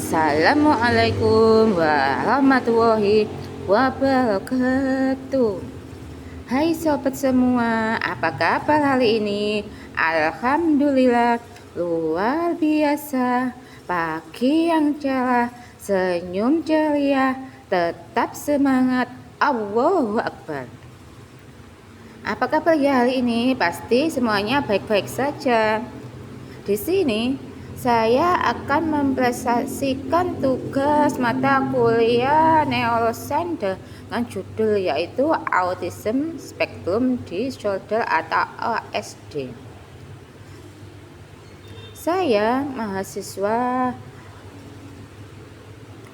Assalamualaikum warahmatullahi wabarakatuh. Hai sobat semua, apa kabar hari ini? Alhamdulillah, luar biasa. Pagi yang cerah, senyum ceria, tetap semangat. Allahu Akbar. Apa kabar ya hari ini? Pasti semuanya baik-baik saja. Di sini saya akan mempresentasikan tugas mata kuliah neuroscience dengan judul yaitu Autism Spectrum Disorder atau ASD. Saya mahasiswa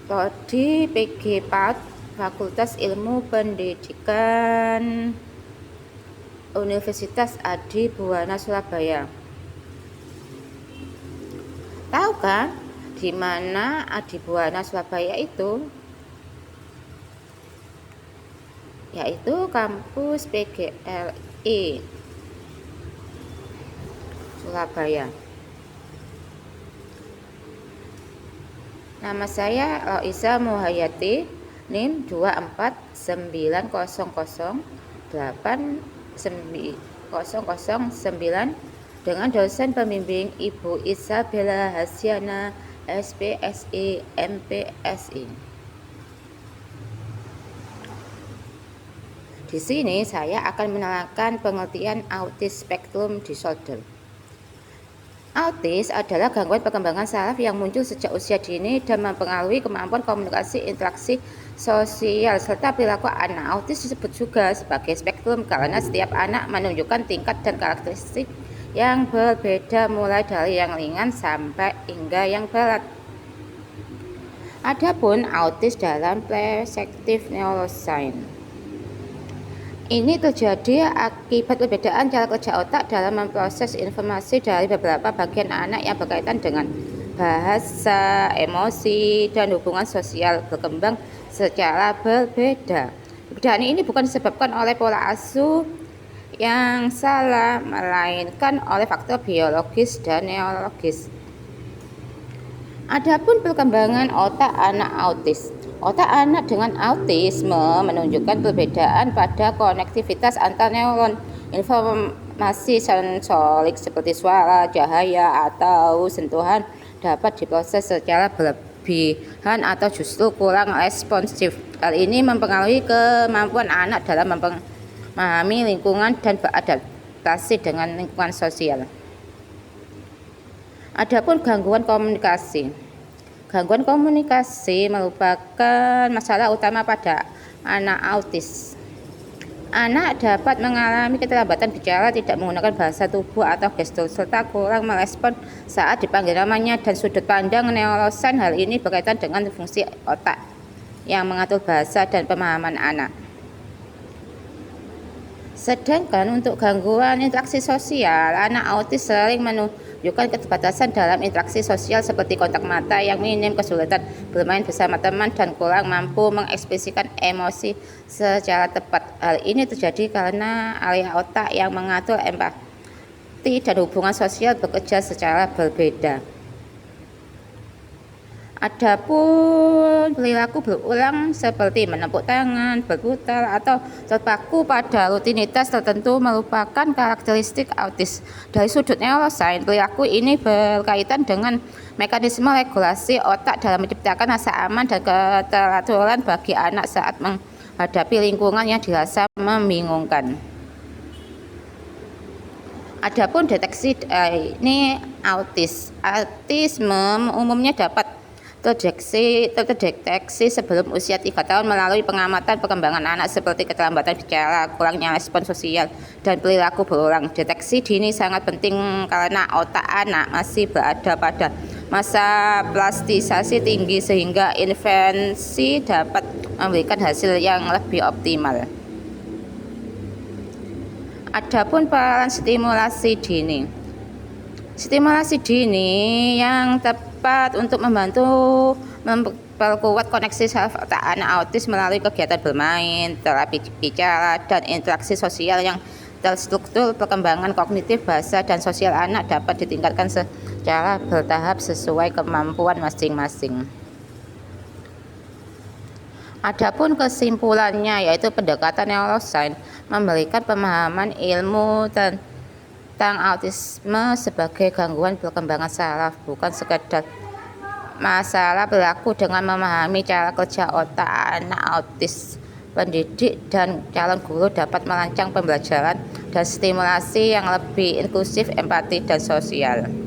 Prodi PG4 Fakultas Ilmu Pendidikan Universitas Adi Buwana Surabaya. Tahu kan di mana Adi Buwana Surabaya itu? Yaitu kampus PGRI Surabaya. Nama saya Roisa Muhayati, NIM 249089009 dengan dosen pembimbing Ibu Isabella Hasyana, SPSI, MPSI. Di sini saya akan menerangkan pengertian Autism Spectrum Disorder. Autis adalah gangguan perkembangan saraf yang muncul sejak usia dini dan mempengaruhi kemampuan komunikasi, interaksi sosial, serta perilaku anak. Autis disebut juga sebagai spektrum karena setiap anak menunjukkan tingkat dan karakteristik yang berbeda mulai dari yang ringan sampai hingga yang berat. Adapun autis dalam perspektif neuroscience, ini terjadi akibat perbedaan cara kerja otak dalam memproses informasi dari beberapa bagian anak yang berkaitan dengan bahasa, emosi, dan hubungan sosial berkembang secara berbeda. Perbedaan ini bukan disebabkan oleh pola asuh yang salah, melainkan oleh faktor biologis dan neurologis. Adapun perkembangan otak anak autis. Otak anak dengan autisme menunjukkan perbedaan pada konektivitas antar neuron. Informasi sensorik seperti suara, cahaya, atau sentuhan dapat diproses secara berlebihan atau justru kurang responsif. Hal ini mempengaruhi kemampuan anak dalam memahami lingkungan dan beradaptasi dengan lingkungan sosial. Adapun gangguan komunikasi. Gangguan komunikasi merupakan masalah utama pada anak autis. Anak dapat mengalami keterlambatan bicara, tidak menggunakan bahasa tubuh atau gestur, serta kurang merespon saat dipanggil namanya dan sudut pandang neuroscience. Hal ini berkaitan dengan fungsi otak yang mengatur bahasa dan pemahaman anak. Sedangkan untuk gangguan interaksi sosial, anak autis sering menunjukkan keterbatasan dalam interaksi sosial seperti kontak mata yang minim, kesulitan bermain bersama teman, dan kurang mampu mengekspresikan emosi secara tepat. Hal ini terjadi karena area otak yang mengatur empati dan hubungan sosial bekerja secara berbeda. Adapun perilaku berulang seperti menepuk tangan, berputar, atau terpaku pada rutinitas tertentu merupakan karakteristik autis. Dari sudut neuroscience, perilaku ini berkaitan dengan mekanisme regulasi otak dalam menciptakan rasa aman dan keteraturan bagi anak saat menghadapi lingkungan yang dirasa membingungkan. Adapun deteksi ini autisme umumnya dapat terdeteksi sebelum usia 3 tahun melalui pengamatan perkembangan anak seperti keterlambatan bicara, kurangnya respon sosial, dan perilaku berulang. Deteksi dini sangat penting karena otak anak masih berada pada masa plastisasi tinggi sehingga intervensi dapat memberikan hasil yang lebih optimal. Adapun peran stimulasi dini. Stimulasi dini yang tepat untuk membantu memperkuat koneksi saraf otak anak autis melalui kegiatan bermain, terapi bicara, dan interaksi sosial yang terstruktur. Perkembangan kognitif, bahasa, dan sosial anak dapat ditingkatkan secara bertahap sesuai kemampuan masing-masing. Adapun kesimpulannya yaitu pendekatan neuroscience memberikan pemahaman ilmu tentang autisme sebagai gangguan perkembangan saraf, bukan sekedar masalah berlaku dengan memahami cara kerja otak anak autis. Pendidik dan calon guru dapat merancang pembelajaran dan stimulasi yang lebih inklusif, empati, dan sosial.